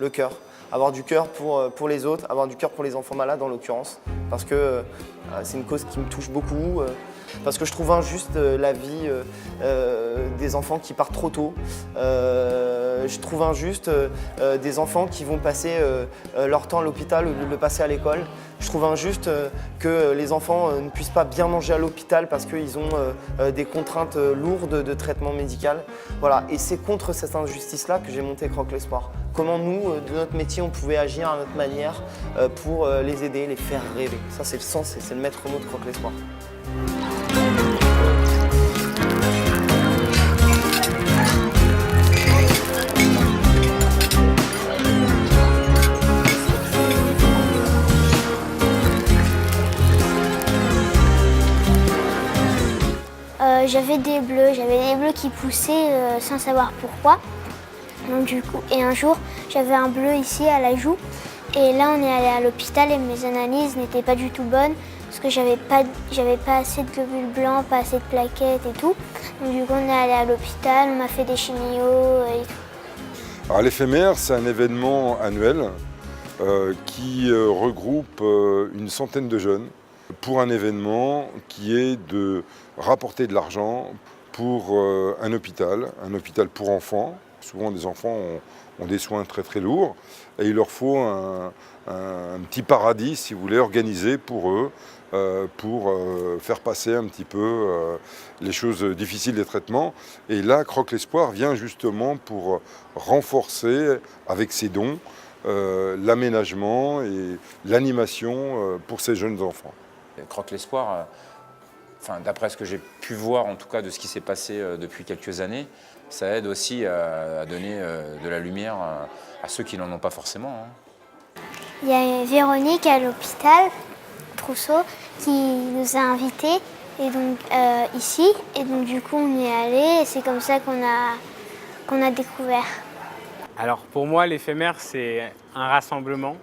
le cœur. Avoir du cœur pour les autres, avoir du cœur pour les enfants malades en l'occurrence, parce que c'est une cause qui me touche beaucoup, parce que je trouve injuste la vie des enfants qui partent trop tôt. Je trouve injuste des enfants qui vont passer leur temps à l'hôpital au lieu de le passer à l'école. Je trouve injuste que les enfants ne puissent pas bien manger à l'hôpital parce qu'ils ont des contraintes lourdes de traitement médical. Voilà. Et c'est contre cette injustice-là que j'ai monté Croque l'Espoir. Comment nous, de notre métier, on pouvait agir à notre manière pour les aider, les faire rêver. Ça, c'est le sens et c'est le maître mot de Croque l'Espoir. J'avais des bleus qui poussaient sans savoir pourquoi. Donc, du coup, et un jour, j'avais un bleu ici à la joue. Et là, on est allé à l'hôpital et mes analyses n'étaient pas du tout bonnes parce que j'avais pas assez de globules blancs, pas assez de plaquettes et tout. Donc, du coup, on est allé à l'hôpital, on m'a fait des chimios et tout. Alors, l'éphémère, c'est un événement annuel qui regroupe une centaine de jeunes pour un événement qui est de rapporter de l'argent pour un hôpital pour enfants. Souvent, des enfants ont des soins très très lourds et il leur faut un petit paradis, si vous voulez, organisé pour eux, pour faire passer un petit peu les choses difficiles des traitements. Et là, Croque l'Espoir vient justement pour renforcer avec ses dons l'aménagement et l'animation pour ces jeunes enfants. Croque l'Espoir, d'après ce que j'ai pu voir en tout cas de ce qui s'est passé depuis quelques années, ça aide aussi à donner de la lumière à ceux qui n'en ont pas forcément. Il y a Véronique à l'hôpital, Trousseau, qui nous a invités et donc, ici. Et donc du coup on est allé et c'est comme ça qu'on a découvert. Alors pour moi l'éphémère c'est un rassemblement.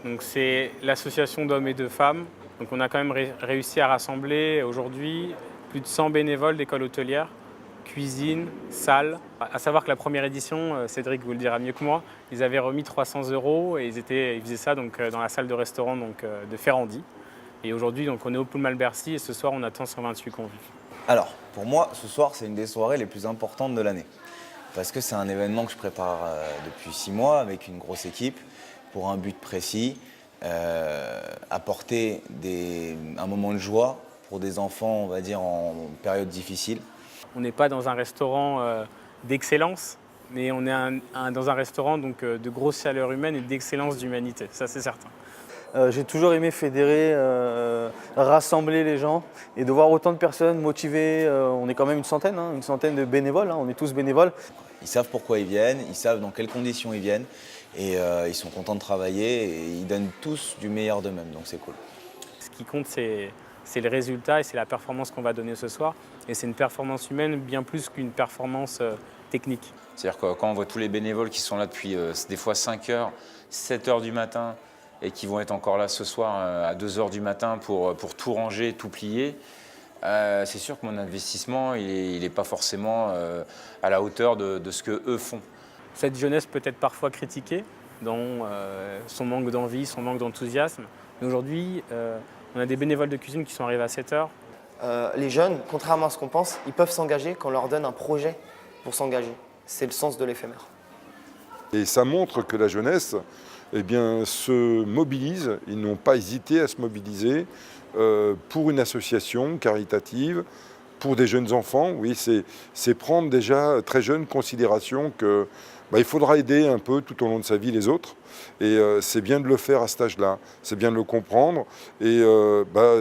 Donc c'est l'association d'hommes et de femmes. Donc on a quand même réussi à rassembler aujourd'hui plus de 100 bénévoles d'école hôtelière, cuisine, salle. À savoir que la première édition, Cédric vous le dira mieux que moi, ils avaient remis 300 € et ils faisaient ça donc, dans la salle de restaurant donc, de Ferrandi. Et aujourd'hui donc, on est au Pullman Bercy et ce soir on attend 128 convives. Alors pour moi ce soir c'est une des soirées les plus importantes de l'année. Parce que c'est un événement que je prépare depuis 6 mois avec une grosse équipe pour un but précis. Apporter un moment de joie pour des enfants, on va dire, en période difficile. On n'est pas dans un restaurant d'excellence, mais on est dans un restaurant donc, de grosse chaleur humaine et d'excellence d'humanité, ça c'est certain. J'ai toujours aimé fédérer, rassembler les gens et de voir autant de personnes motivées. On est quand même une centaine de bénévoles, on est tous bénévoles. Ils savent pourquoi ils viennent, ils savent dans quelles conditions ils viennent et ils sont contents de travailler et ils donnent tous du meilleur d'eux-mêmes, donc c'est cool. Ce qui compte c'est le résultat et c'est la performance qu'on va donner ce soir et c'est une performance humaine bien plus qu'une performance technique. C'est-à-dire que quand on voit tous les bénévoles qui sont là depuis des fois 5 heures, 7 heures du matin et qui vont être encore là ce soir à 2 heures du matin pour tout ranger, tout plier, c'est sûr que mon investissement il n'est pas forcément à la hauteur de ce qu'eux font. Cette jeunesse peut être parfois critiquée dans son manque d'envie, son manque d'enthousiasme. Mais aujourd'hui, on a des bénévoles de cuisine qui sont arrivés à 7 heures. Les jeunes, contrairement à ce qu'on pense, ils peuvent s'engager quand on leur donne un projet pour s'engager. C'est le sens de l'éphémère. Et ça montre que la jeunesse se mobilise. Ils n'ont pas hésité à se mobiliser pour une association caritative, pour des jeunes enfants. Oui, c'est prendre déjà très jeune considération que il faudra aider un peu tout au long de sa vie les autres. Et c'est bien de le faire à cet âge-là, c'est bien de le comprendre. Et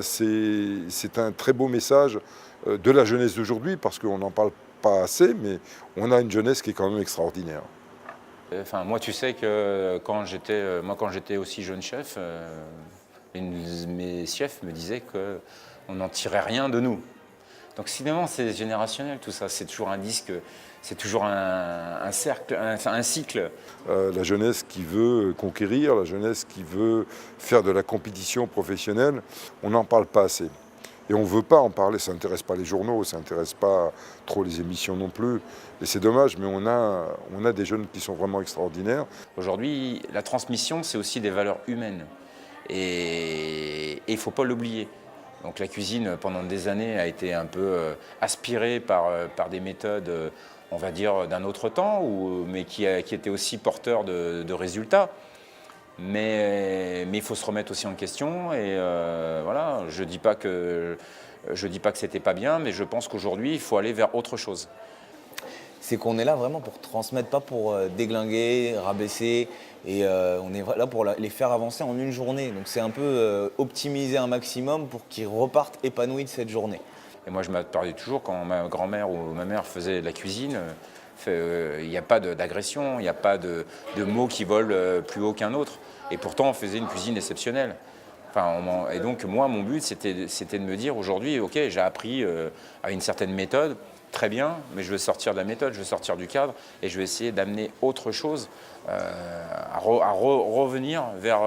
c'est un très beau message de la jeunesse d'aujourd'hui, parce qu'on n'en parle pas assez, mais on a une jeunesse qui est quand même extraordinaire. Enfin, moi, tu sais que quand j'étais aussi jeune chef, mes chefs me disaient qu'on n'en tirait rien de nous. Donc finalement, c'est générationnel tout ça. C'est toujours un disque, c'est toujours un cercle, un cycle. La jeunesse qui veut conquérir, la jeunesse qui veut faire de la compétition professionnelle, on n'en parle pas assez. Et on ne veut pas en parler, ça n'intéresse pas les journaux, ça n'intéresse pas trop les émissions non plus. Et c'est dommage, mais on a des jeunes qui sont vraiment extraordinaires. Aujourd'hui, la transmission, c'est aussi des valeurs humaines. Et il ne faut pas l'oublier. Donc la cuisine, pendant des années, a été un peu aspirée par des méthodes, on va dire, d'un autre temps, mais qui étaient aussi porteurs de résultats. Mais il faut se remettre aussi en question. Et voilà, je ne dis pas que c'était pas bien, mais je pense qu'aujourd'hui, il faut aller vers autre chose. C'est qu'on est là vraiment pour transmettre, pas pour déglinguer, rabaisser. Et on est là pour les faire avancer en une journée. Donc c'est un peu optimiser un maximum pour qu'ils repartent épanouis de cette journée. Et moi, je me parlais toujours quand ma grand-mère ou ma mère faisait de la cuisine. Il n'y a pas d'agression, il n'y a pas de mots qui volent plus haut qu'un autre. Et pourtant, on faisait une cuisine exceptionnelle. Et donc, moi, mon but, c'était de me dire aujourd'hui, OK, j'ai appris à une certaine méthode, très bien, mais je veux sortir de la méthode, je veux sortir du cadre et je vais essayer d'amener autre chose, à revenir vers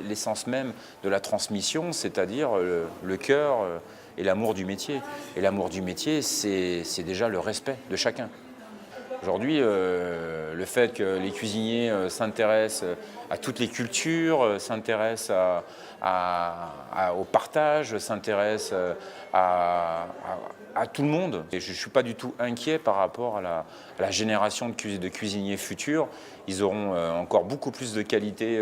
l'essence même de la transmission, c'est-à-dire le cœur et l'amour du métier. Et l'amour du métier, c'est déjà le respect de chacun. Aujourd'hui, le fait que les cuisiniers s'intéressent à toutes les cultures, s'intéressent au partage, s'intéressent à tout le monde. Et je ne suis pas du tout inquiet par rapport à la génération de cuisiniers futurs. Ils auront encore beaucoup plus de qualité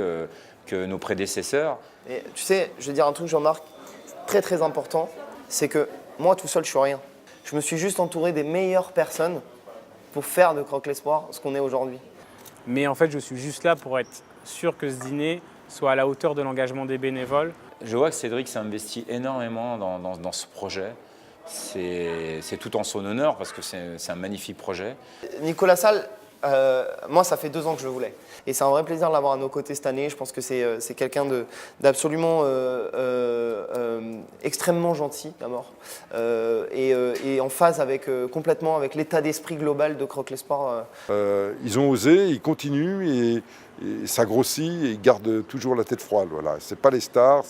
que nos prédécesseurs. Et tu sais, je vais dire un truc, Jean-Marc, très très important, c'est que moi tout seul, je suis rien. Je me suis juste entouré des meilleures personnes pour faire de Croque l'Espoir ce qu'on est aujourd'hui. Mais en fait, je suis juste là pour être sûr que ce dîner soit à la hauteur de l'engagement des bénévoles. Je vois que Cédric s'est investi énormément dans ce projet. C'est tout en son honneur parce que c'est un magnifique projet. Nicolas Salle, moi ça fait 2 ans que je le voulais. Et c'est un vrai plaisir de l'avoir à nos côtés cette année. Je pense que c'est quelqu'un d'absolument extrêmement gentil d'abord. Et en phase complètement avec l'état d'esprit global de Croque l'Espoir. Ils ont osé, ils continuent et ça grossit et ils gardent toujours la tête froide. Voilà. Ce n'est pas les stars,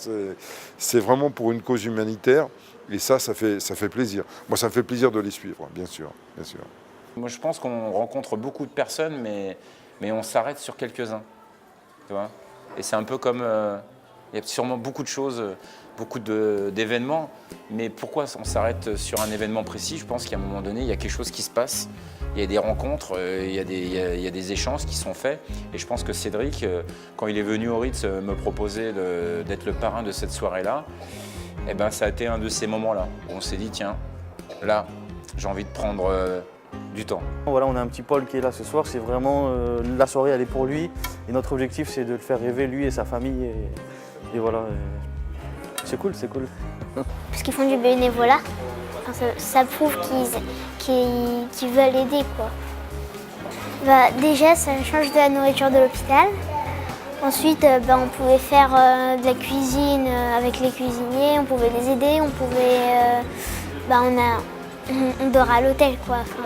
c'est vraiment pour une cause humanitaire. Et ça fait plaisir. Moi, ça me fait plaisir de les suivre, bien sûr. Bien sûr. Moi, je pense qu'on rencontre beaucoup de personnes, mais on s'arrête sur quelques-uns. Tu vois ? Et c'est un peu comme... il y a sûrement beaucoup de choses, beaucoup d'événements, mais pourquoi on s'arrête sur un événement précis ? Je pense qu'à un moment donné, il y a quelque chose qui se passe, il y a des rencontres, il y a des échanges qui sont faits. Et je pense que Cédric, quand il est venu au Ritz me proposer d'être le parrain de cette soirée-là, eh ben, ça a été un de ces moments-là où on s'est dit, tiens, là, j'ai envie de prendre du temps. Voilà, on a un petit Paul qui est là ce soir, c'est vraiment la soirée elle est pour lui et notre objectif c'est de le faire rêver lui et sa famille et voilà, c'est cool, c'est cool. Parce qu'ils font du bénévolat, enfin, ça prouve qu'ils veulent aider quoi. Bah, déjà ça change de la nourriture de l'hôpital. Ensuite, on pouvait faire de la cuisine avec les cuisiniers, on pouvait les aider, on pouvait... on dort à l'hôtel, quoi. Enfin,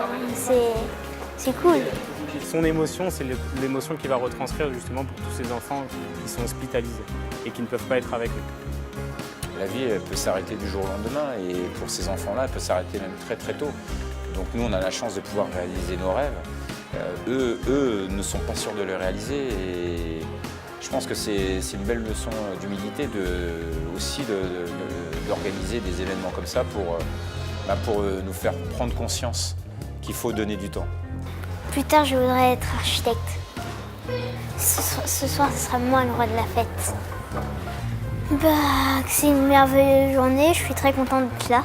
c'est cool. Son émotion, c'est l'émotion qu'il va retranscrire justement pour tous ces enfants qui sont hospitalisés et qui ne peuvent pas être avec eux. La vie, elle peut s'arrêter du jour au lendemain et pour ces enfants-là, elle peut s'arrêter même très très tôt. Donc nous, on a la chance de pouvoir réaliser nos rêves. Eux ne sont pas sûrs de les réaliser et je pense que c'est une belle leçon d'humilité aussi d'organiser des événements comme ça pour nous faire prendre conscience qu'il faut donner du temps. Plus tard, je voudrais être architecte. Ce soir, ce sera moi le roi de la fête. C'est une merveilleuse journée, je suis très contente d'être là.